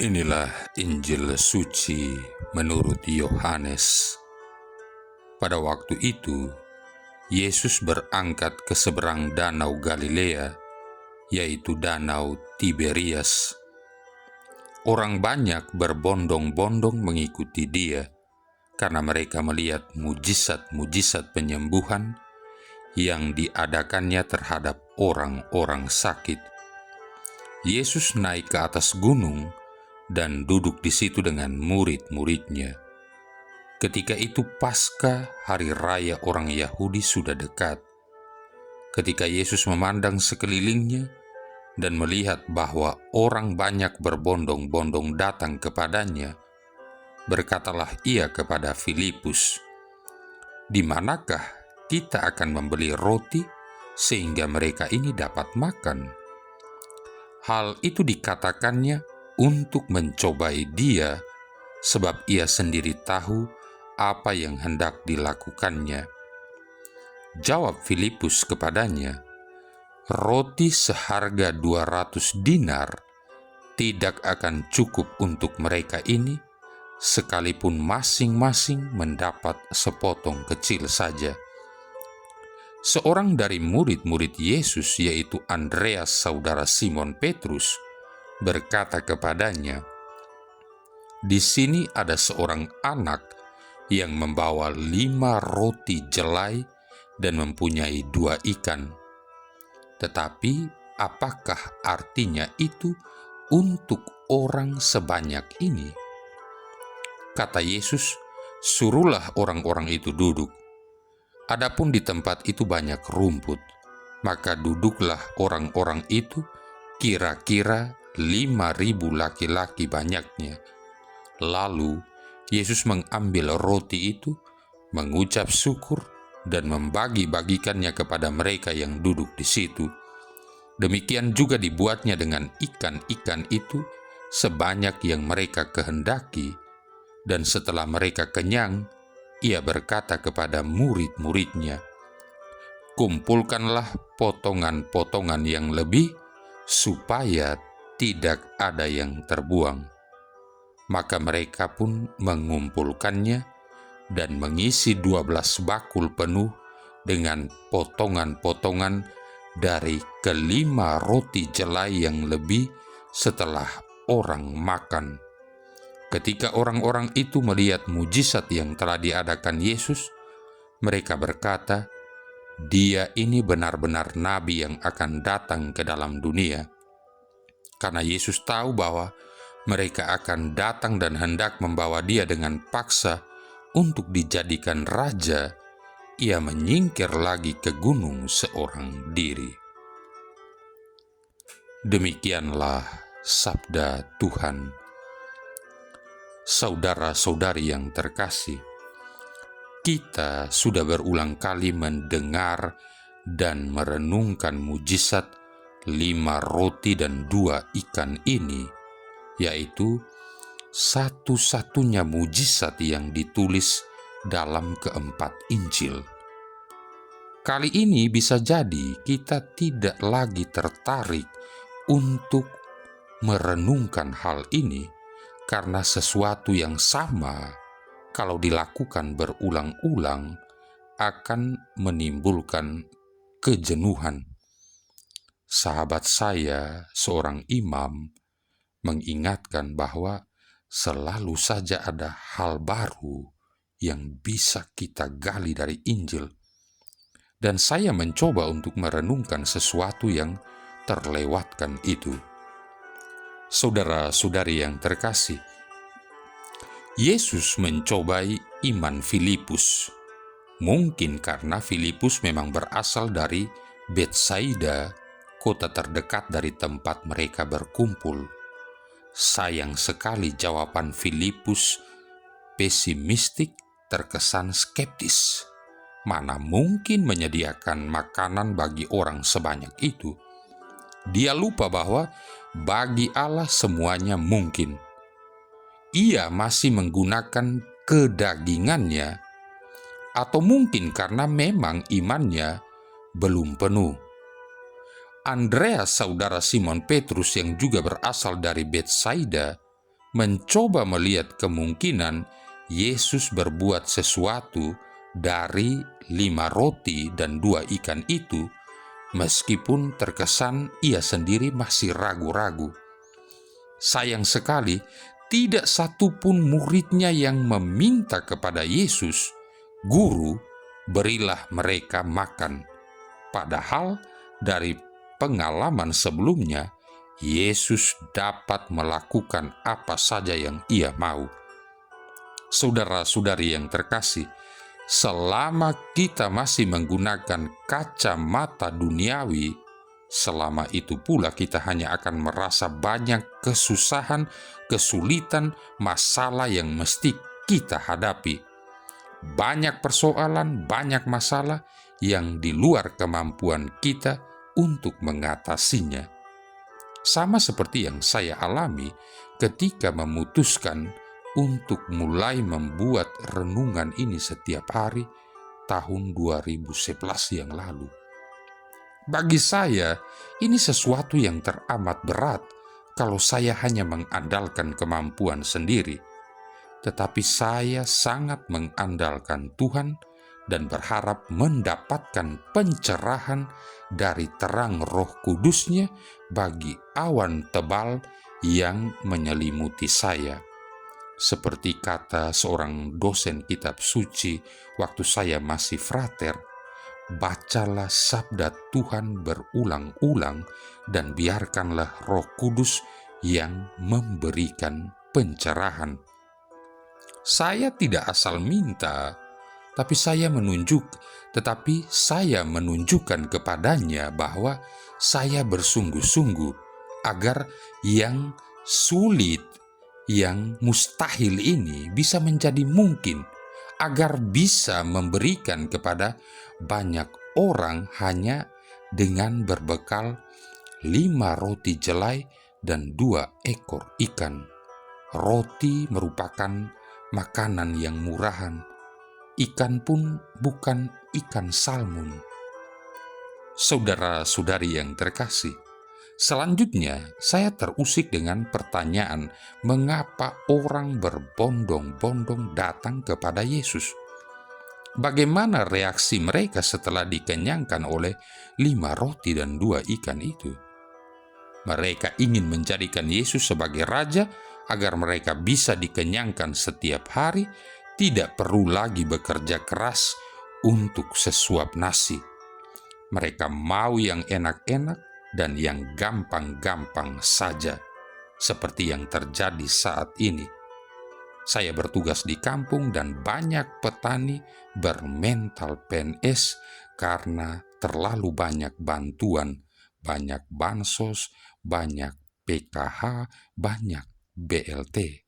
Inilah Injil suci menurut Yohanes. Pada waktu itu, Yesus berangkat ke seberang danau Galilea, yaitu danau Tiberias. Orang banyak berbondong-bondong mengikuti dia, karena mereka melihat mujizat-mujizat penyembuhan yang diadakannya terhadap orang-orang sakit. Yesus naik ke atas gunung dan duduk di situ dengan murid-muridnya. Ketika itu Paskah, hari raya orang Yahudi, sudah dekat. Ketika Yesus memandang sekelilingnya dan melihat bahwa orang banyak berbondong-bondong datang kepadanya, berkatalah ia kepada Filipus, "Di manakah kita akan membeli roti sehingga mereka ini dapat makan?" Hal itu dikatakannya untuk mencobai dia, sebab ia sendiri tahu apa yang hendak dilakukannya. Jawab Filipus kepadanya, "Roti seharga 200 dinar tidak akan cukup untuk mereka ini, sekalipun masing-masing mendapat sepotong kecil saja." Seorang dari murid-murid Yesus, yaitu Andreas saudara Simon Petrus, berkata kepadanya, "Di sini ada seorang anak yang membawa 5 roti jelai dan mempunyai 2 ikan. Tetapi apakah artinya itu untuk orang sebanyak ini?" Kata Yesus, "Suruhlah orang-orang itu duduk." Adapun di tempat itu banyak rumput, maka duduklah orang-orang itu, kira-kira 5.000 laki-laki banyaknya. Lalu Yesus mengambil roti itu, mengucap syukur, dan membagi-bagikannya kepada mereka yang duduk di situ. Demikian juga dibuatnya dengan ikan-ikan itu sebanyak yang mereka kehendaki. Dan setelah mereka kenyang, ia berkata kepada murid-muridnya, "Kumpulkanlah potongan-potongan yang lebih, supaya tidak ada yang terbuang." Maka mereka pun mengumpulkannya dan mengisi 12 bakul penuh dengan potongan-potongan dari kelima roti jelai yang lebih setelah orang makan. Ketika orang-orang itu melihat mujizat yang telah diadakan Yesus, mereka berkata, "Dia ini benar-benar nabi yang akan datang ke dalam dunia." Karena Yesus tahu bahwa mereka akan datang dan hendak membawa dia dengan paksa untuk dijadikan raja, ia menyingkir lagi ke gunung seorang diri. Demikianlah sabda Tuhan. Saudara-saudari yang terkasih, kita sudah berulang kali mendengar dan merenungkan mujizat 5 roti dan 2 ikan ini, yaitu satu-satunya mujizat yang ditulis dalam keempat Injil. Kali ini bisa jadi kita tidak lagi tertarik untuk merenungkan hal ini, karena sesuatu yang sama kalau dilakukan berulang-ulang akan menimbulkan kejenuhan. Sahabat saya, seorang imam, mengingatkan bahwa selalu saja ada hal baru yang bisa kita gali dari Injil. Dan saya mencoba untuk merenungkan sesuatu yang terlewatkan itu. Saudara-saudari yang terkasih, Yesus mencobai iman Filipus. Mungkin karena Filipus memang berasal dari Betsaida, kota terdekat dari tempat mereka berkumpul. Sayang sekali jawaban Filipus pesimistik, terkesan skeptis. Mana mungkin menyediakan makanan bagi orang sebanyak itu? Dia lupa bahwa bagi Allah semuanya mungkin. Ia masih menggunakan kedagingannya, atau mungkin karena memang imannya belum penuh. Andreas saudara Simon Petrus yang juga berasal dari Betsaida mencoba melihat kemungkinan Yesus berbuat sesuatu dari 5 roti dan 2 ikan itu, meskipun terkesan ia sendiri masih ragu-ragu. Sayang sekali, tidak satupun muridnya yang meminta kepada Yesus, "Guru, berilah mereka makan." Padahal dari pengalaman sebelumnya, Yesus dapat melakukan apa saja yang ia mau. Saudara-saudari yang terkasih, selama kita masih menggunakan kacamata duniawi, selama itu pula kita hanya akan merasa banyak kesusahan, kesulitan, masalah yang mesti kita hadapi. Banyak persoalan, banyak masalah yang di luar kemampuan kita untuk mengatasinya. Sama seperti yang saya alami ketika memutuskan untuk mulai membuat renungan ini setiap hari tahun 2011 yang lalu. Bagi saya, ini sesuatu yang teramat berat kalau saya hanya mengandalkan kemampuan sendiri. Tetapi saya sangat mengandalkan Tuhan dan berharap mendapatkan pencerahan dari terang Roh Kudus-Nya bagi awan tebal yang menyelimuti saya. Seperti kata seorang dosen kitab suci waktu saya masih frater, bacalah sabda Tuhan berulang-ulang dan biarkanlah Roh Kudus yang memberikan pencerahan. Saya tidak asal minta, tetapi saya menunjukkan kepadanya bahwa saya bersungguh-sungguh agar yang sulit, yang mustahil ini bisa menjadi mungkin, agar bisa memberikan kepada banyak orang hanya dengan berbekal 5 roti jelai dan 2 ekor ikan. Roti merupakan makanan yang murahan. Ikan pun bukan ikan salmon. Saudara-saudari yang terkasih, selanjutnya saya terusik dengan pertanyaan mengapa orang berbondong-bondong datang kepada Yesus. Bagaimana reaksi mereka setelah dikenyangkan oleh 5 roti dan 2 ikan itu? Mereka ingin menjadikan Yesus sebagai raja agar mereka bisa dikenyangkan setiap hari, tidak perlu lagi bekerja keras untuk sesuap nasi. Mereka mau yang enak-enak dan yang gampang-gampang saja, seperti yang terjadi saat ini. Saya bertugas di kampung dan banyak petani bermental PNS karena terlalu banyak bantuan, banyak bansos, banyak PKH, banyak BLT.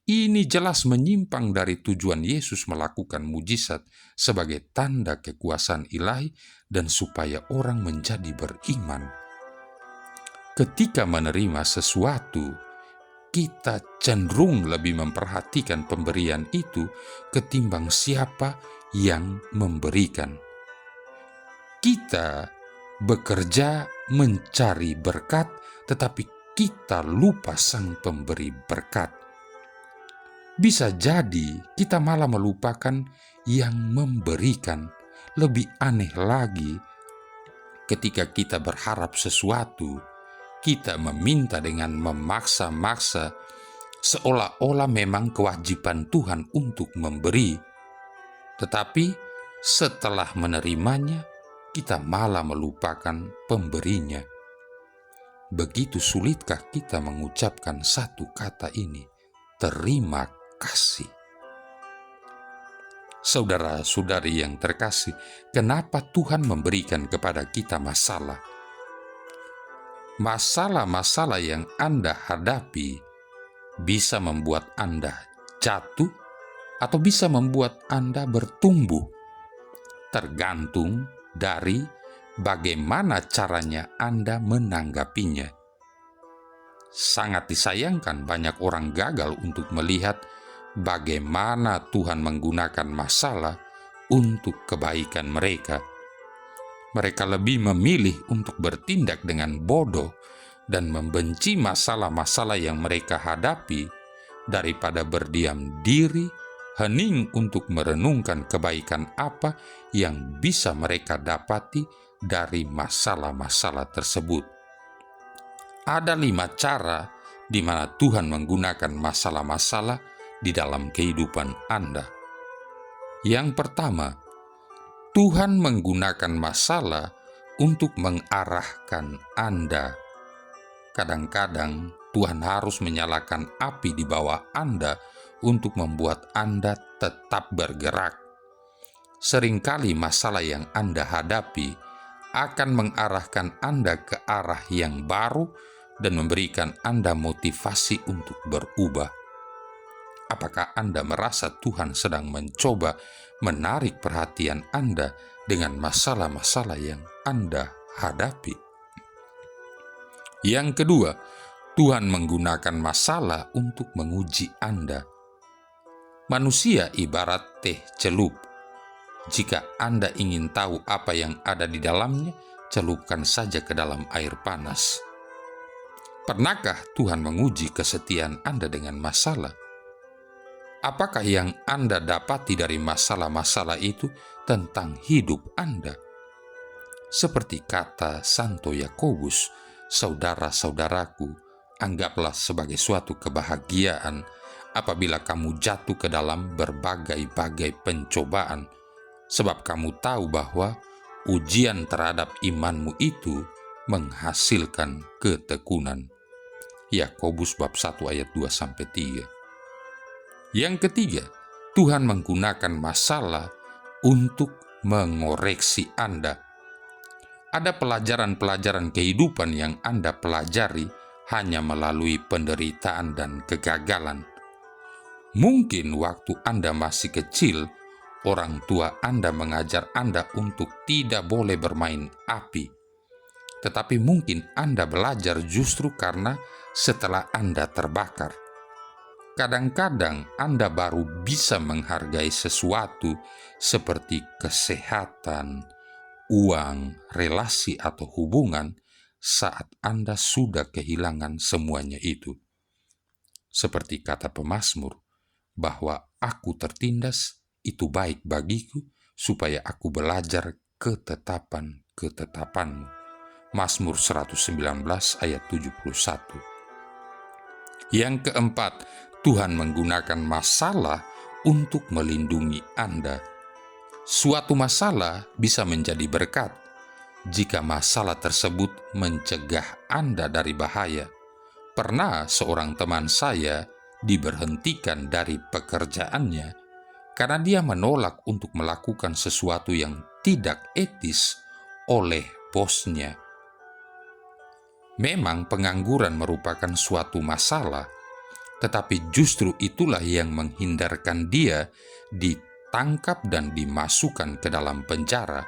Ini jelas menyimpang dari tujuan Yesus melakukan mujizat sebagai tanda kekuasaan ilahi dan supaya orang menjadi beriman. Ketika menerima sesuatu, kita cenderung lebih memperhatikan pemberian itu ketimbang siapa yang memberikan. Kita bekerja mencari berkat, tetapi kita lupa sang pemberi berkat. Bisa jadi kita malah melupakan yang memberikan. Lebih aneh lagi, ketika kita berharap sesuatu, kita meminta dengan memaksa-maksa, seolah-olah memang kewajiban Tuhan untuk memberi. Tetapi setelah menerimanya, kita malah melupakan pemberinya. Begitu sulitkah kita mengucapkan satu kata ini, terima kasih? Saudara-saudari yang terkasih, kenapa Tuhan memberikan kepada kita masalah? Masalah-masalah yang Anda hadapi bisa membuat Anda jatuh atau bisa membuat Anda bertumbuh, tergantung dari bagaimana caranya Anda menanggapinya. Sangat disayangkan banyak orang gagal untuk melihat bagaimana Tuhan menggunakan masalah untuk kebaikan mereka. Mereka lebih memilih untuk bertindak dengan bodoh dan membenci masalah-masalah yang mereka hadapi daripada berdiam diri, hening untuk merenungkan kebaikan apa yang bisa mereka dapati dari masalah-masalah tersebut. Ada 5 cara di mana Tuhan menggunakan masalah-masalah di dalam kehidupan Anda. Yang pertama, Tuhan menggunakan masalah untuk mengarahkan Anda. Kadang-kadang Tuhan harus menyalakan api di bawah Anda untuk membuat Anda tetap bergerak. Seringkali masalah yang Anda hadapi akan mengarahkan Anda ke arah yang baru dan memberikan Anda motivasi untuk berubah. Apakah Anda merasa Tuhan sedang mencoba menarik perhatian Anda dengan masalah-masalah yang Anda hadapi? Yang kedua, Tuhan menggunakan masalah untuk menguji Anda. Manusia ibarat teh celup. Jika Anda ingin tahu apa yang ada di dalamnya, celupkan saja ke dalam air panas. Pernahkah Tuhan menguji kesetiaan Anda dengan masalah? Apakah yang Anda dapati dari masalah-masalah itu tentang hidup Anda? Seperti kata Santo Yakobus, "Saudara-saudaraku, anggaplah sebagai suatu kebahagiaan apabila kamu jatuh ke dalam berbagai-bagai pencobaan, sebab kamu tahu bahwa ujian terhadap imanmu itu menghasilkan ketekunan." Yakobus bab 1 ayat 2-3. Yang ketiga, Tuhan menggunakan masalah untuk mengoreksi Anda. Ada pelajaran-pelajaran kehidupan yang Anda pelajari hanya melalui penderitaan dan kegagalan. Mungkin waktu Anda masih kecil, orang tua Anda mengajar Anda untuk tidak boleh bermain api. Tetapi mungkin Anda belajar justru karena setelah Anda terbakar. Kadang-kadang Anda baru bisa menghargai sesuatu seperti kesehatan, uang, relasi, atau hubungan saat Anda sudah kehilangan semuanya itu. Seperti kata pemazmur, bahwa aku tertindas itu baik bagiku supaya aku belajar ketetapan-ketetapanmu. Mazmur 119 ayat 71. Yang keempat, Tuhan menggunakan masalah untuk melindungi Anda. Suatu masalah bisa menjadi berkat jika masalah tersebut mencegah Anda dari bahaya. Pernah seorang teman saya diberhentikan dari pekerjaannya karena dia menolak untuk melakukan sesuatu yang tidak etis oleh bosnya. Memang pengangguran merupakan suatu masalah, tetapi justru itulah yang menghindarkan dia ditangkap dan dimasukkan ke dalam penjara,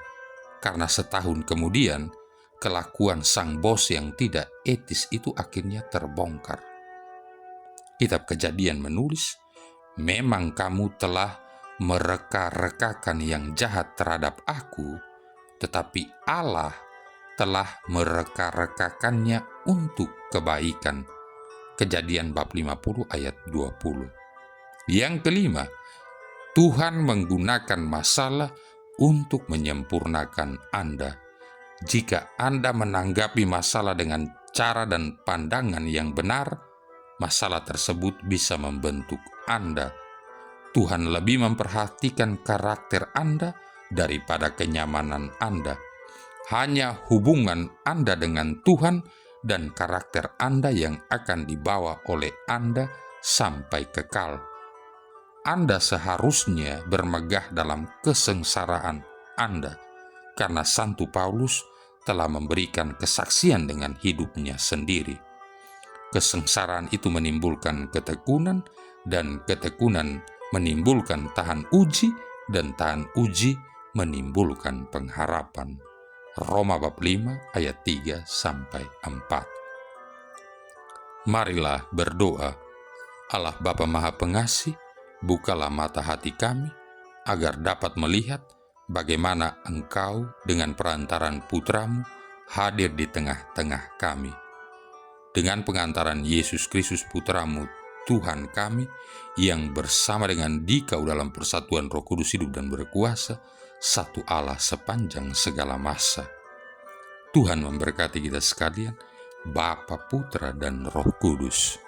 karena setahun kemudian kelakuan sang bos yang tidak etis itu akhirnya terbongkar. Kitab Kejadian menulis, "Memang kamu telah mereka-rekakan yang jahat terhadap aku, tetapi Allah telah mereka-rekakannya untuk kebaikan." Kejadian bab 50 ayat 20. Yang kelima, Tuhan menggunakan masalah untuk menyempurnakan Anda. Jika Anda menanggapi masalah dengan cara dan pandangan yang benar, masalah tersebut bisa membentuk Anda. Tuhan lebih memperhatikan karakter Anda daripada kenyamanan Anda. Hanya hubungan Anda dengan Tuhan dan karakter Anda yang akan dibawa oleh Anda sampai kekal. Anda seharusnya bermegah dalam kesengsaraan Anda, karena Santo Paulus telah memberikan kesaksian dengan hidupnya sendiri. Kesengsaraan itu menimbulkan ketekunan, dan ketekunan menimbulkan tahan uji, dan tahan uji menimbulkan pengharapan. Roma bab 5 ayat 3-4. Marilah berdoa. Allah Bapa Maha Pengasih, bukalah mata hati kami agar dapat melihat bagaimana Engkau dengan perantaran Putra-Mu hadir di tengah-tengah kami. Dengan pengantaran Yesus Kristus Putra-Mu, Tuhan kami, yang bersama dengan Dikau dalam persatuan Roh Kudus hidup dan berkuasa, satu Allah sepanjang segala masa. Tuhan memberkati kita sekalian, Bapa, Putra, dan Roh Kudus.